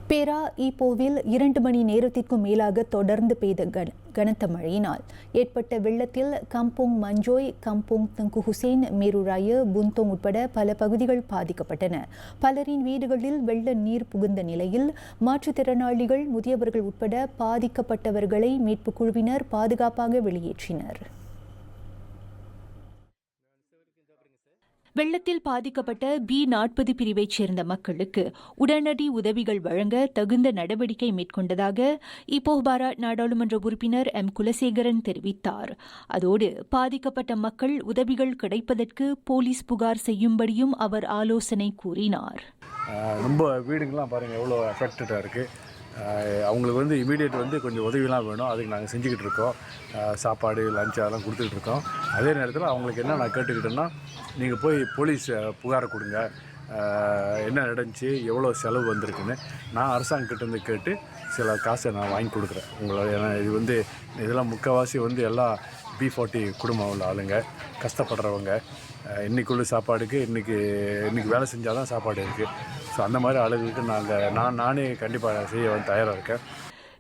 பேரா ஈப்போவில் 2 மணி நேரத்திற்கும் மேலாக தொடர்ந்து பெய்த கனத்த மழையினால் ஏற்பட்ட வெள்ளத்தில் கம்போங் மஞ்சோய், கம்போங் தங்கு ஹுசேன், மேருராய, புந்தோங் உட்பட பல பகுதிகள் பாதிக்கப்பட்டன. பலரின் வீடுகளில் வெள்ள நீர் புகுந்த நிலையில் மாற்றுத்திறனாளிகள், முதியவர்கள் உட்பட பாதிக்கப்பட்டவர்களை மீட்புக் குழுவினர் பாதுகாப்பாக வெளியேற்றினர். வெள்ளத்தில் பாதிக்கப்பட்ட B40 பிரிவைச் சேர்ந்த மக்களுக்கு உடனடி உதவிகள் வழங்க தகுந்த நடவடிக்கை மேற்கொண்டதாக இப்போஹ்பாரா நாடாளுமன்ற உறுப்பினர் M. குலசேகரன் தெரிவித்தார். அதோடு பாதிக்கப்பட்ட மக்கள் உதவிகள் கிடைப்பதற்கு போலீஸ் புகார் செய்யும்படியும் அவர் ஆலோசனை கூறினார். ரொம்ப வீடுங்கள்லாம் பாருங்கள் எவ்வளோ அஃபெக்டடாக இருக்குது. அவங்களுக்கு இமீடியட் கொஞ்சம் உதவிலாம் வேணும். அதுக்கு நாங்கள் செஞ்சுக்கிட்டு இருக்கோம். சாப்பாடு, லஞ்ச் அதெல்லாம் கொடுத்துக்கிட்டு இருக்கோம். அதே நேரத்தில் அவங்களுக்கு என்ன நான் கேட்டுக்கிட்டேன்னா, நீங்கள் போய் போலீஸ் புகாரை கொடுங்க. என்ன நடந்துச்சு, எவ்வளோ செலவு வந்திருக்குன்னு நான் அரசாங்கக்கிட்டேருந்து கேட்டு சில காசை நான் வாங்கி கொடுக்குறேன் உங்களோட. ஏன்னா இதெல்லாம் முக்கால்வாசி எல்லாம் B40 குடும்பம் உள்ள ஆளுங்க, கஷ்டப்படுறவங்க. இன்றைக்குள்ள சாப்பாடுக்கு இன்றைக்கி வேலை செஞ்சால் தான் சாப்பாடு இருக்குது. ஸோ அந்த மாதிரி ஆளுகளுக்கு நானே கண்டிப்பாக செய்ய தயாராக இருக்கேன்.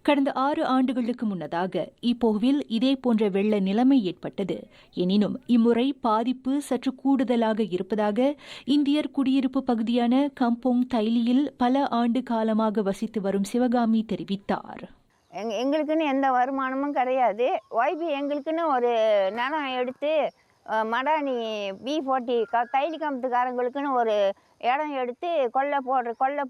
கடந்த 6 ஆண்டுகளுக்கு முன்னதாக இப்போவில் இதே போன்ற வெள்ள நிலைமை ஏற்பட்டது. எனினும் இம்முறை பாதிப்பு சற்று கூடுதலாக இருப்பதாக இந்தியர் குடியிருப்பு பகுதியான கம்போங் தைலியில் பல ஆண்டு காலமாக வசித்து வரும் சிவகாமி தெரிவித்தார். எங்களுக்குன்னு எந்த வருமானமும் கிடையாது. YB எங்களுக்குன்னு ஒரு நிலம் எடுத்து மடானி B40 தைலி கம்பத்துக்காரங்களுக்குன்னு ஒரு இடம் எடுத்து கொல்லை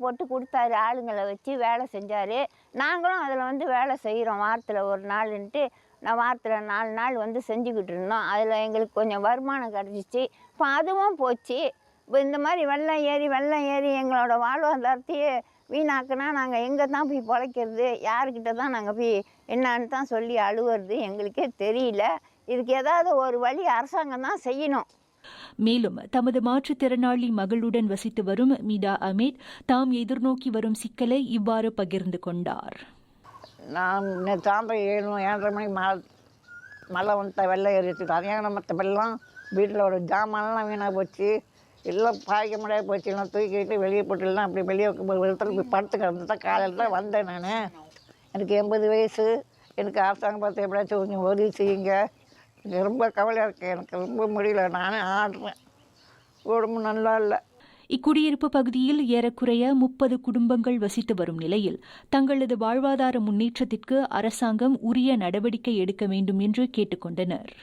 போட்டு கொடுத்தாரு. ஆளுங்களை வச்சு வேலை செஞ்சார். நாங்களும் அதில் வேலை செய்கிறோம். வாரத்தில் ஒரு நாளுன்ட்டு வாரத்தில் 4 நாள் செஞ்சுக்கிட்டு இருந்தோம். அதில் எங்களுக்கு கொஞ்சம் வருமானம் கிடச்சிச்சு. இப்போ அதுவும் போச்சு. இப்போ இந்த மாதிரி வெள்ளம் ஏறி எங்களோட வாழ்வாதாரத்தையே வீணாக்குனா நாங்கள் எங்கே தான் போய் பிழைக்கிறது? யாருக்கிட்ட தான் நாங்கள் போய் என்னான்னு தான் சொல்லி அழுவுறது? எங்களுக்கே தெரியல. இதுக்கு ஏதாவது ஒரு வழி அரசாங்கம் தான் செய்யணும். மேலும் தமது மாற்றுத்திறனாளி மகளுடன் வசித்து வரும் மீடா அமீத் தாம் எதிர்நோக்கி வரும் சிக்கலை இவ்வாறு பகிர்ந்து கொண்டார். நான் சாயந்தரம் 7:30 மணிக்கு மழை வெள்ளம் ஏறிட்டு அதையான மற்ற வெள்ளம் வீட்டில் ஒரு ஜாமான்லாம் வீணாக போச்சு. எல்லாம் பாய்க்க முடியாது போச்சு. எல்லாம் தூக்கிட்டு வெளியே போட்டுலாம் அப்படி வெளியே போய் படுத்து கிடந்து தான் காலையில் தான் வந்தேன். நான் எனக்கு 80 வயசு. எனக்கு அரசாங்கம் பார்த்து எப்படியாச்சும் கொஞ்சம் உதவி செய்யுங்க. எனக்கு ரொம்ப கவலையாக இருக்குது. எனக்கு ரொம்ப முடியல. நானே ஆடுறேன். உடம்பு நல்லா இல்லை. இக்குடியிருப்பு பகுதியில் ஏறக்குறைய 30 குடும்பங்கள் வசித்து வரும் நிலையில் தங்களது வாழ்வாதார முன்னேற்றத்திற்கு அரசாங்கம் உரிய நடவடிக்கை எடுக்க வேண்டும் என்று கேட்டுக் கொண்டனர்.